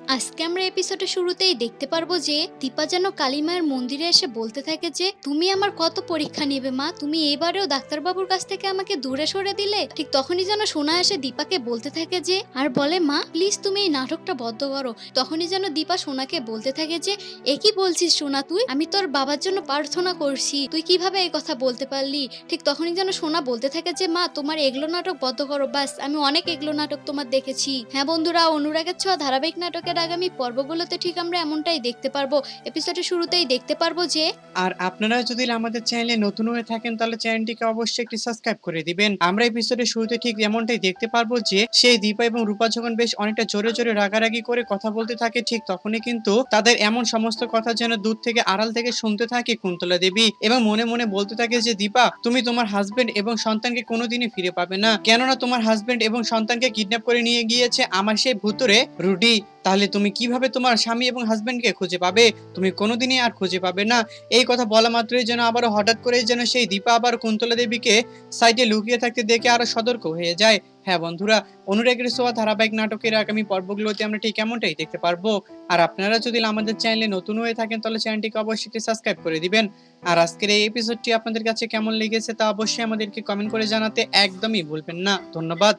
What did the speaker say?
আজকে আমরা এপিসোডের শুরুতেই দেখতে পারবো যে দীপা যেন কালীমায়ের মন্দিরে এসে বলতে থাকে যে তুমি আমার কত পরীক্ষা নেবে মা, তুমি এবারেও ডাক্তারবাবুর কাছ থেকে আমাকে দূরে সরে দিলে। ঠিক তখনই যেন সোনা এসে দীপাকে বলতে থাকে যে আর বলে মা প্লিজ তুমি এই নাটকটা বন্ধ করো। তখনই যেন দীপা সোনাকে বলতে থাকে যে এ কি বলছিস সোনা, তুই আমি তোর বাবার জন্য প্রার্থনা করছি, তুই কিভাবে এই কথা বলতে পারলি। ঠিক তখনই যেন সোনা বলতে থাকে যে মা তোমার এগুলো নাটক বন্ধ করো, বাস আমি অনেক এগুলো নাটক তোমার দেখেছি। হ্যাঁ বন্ধুরা, অনুরাগের ছোঁয়া ধারাবাহিক নাটকের আগামী পর্বগুলোতে ঠিক আমরা এমনটাই দেখতে পারবো। এপিসোডের শুরুতেই দেখতে পারবো যে আর আপনারা যদি আমাদের চ্যানেলে নতুন হয়ে থাকেন তাহলে চ্যানেলটিকে অবশ্যই একটি সাবস্ক্রাইব করে দিবেন। আমরা এপিসোডের শুরুতে ঠিক যেমনটাই দেখতে পারবো যে সেই দীপা এবং রূপা যখন বেশ অনেকটা জোরে জোরে রাগারাগি করে কথা বলতে থাকে, ঠিক তখনই কিন্তু তাদের এমন সমস্ত কথা যেন দূর থেকে আড়াল থেকে শুনতে থাকে কুন্তলা দেবী এবং মনে মনে বলতে থাকে যে দীপা তুমি তোমার হাজবেন্ড এবং সন্তানকে কোনোদিনই ফিরে পাবে না, কেননা তোমার হাজবেন্ড এবং সন্তানকে কিডন্যাপ করে নিয়ে গিয়েছে আমার সেই ভুতুরে রুডি। তাহলে তুমি কিভাবে তোমার স্বামী এবং হাজবেন্ডকে খুঁজে পাবে? তুমি কোনোদিনই আর খুঁজে পাবে না। এই কথা বলা মাত্রই যেন আবারও হঠাৎ করে যেন সেই দীপা আবার কুন্তলা দেবীকে সাইডে লুকিয়ে থাকতে দেখে আরো সতর্ক হয়ে যায়। হ্যাঁ বন্ধুরা, অনুরাগের ছোঁয়া ধারাবাহিক নাটকের আগামী পর্বগুলোতে আমরা ঠিক এমনটাই দেখতে পারবো। আর আপনারা যদি আমাদের চ্যানেলে নতুন হয়ে থাকেন তাহলে চ্যানেলটিকে অবশ্যই সাবস্ক্রাইব করে দিবেন। আর আজকের এই এপিসোডটি আপনাদের কাছে কেমন লেগেছে তা অবশ্যই আমাদেরকে কমেন্ট করে জানাতে একদমই ভুলবেন না। ধন্যবাদ।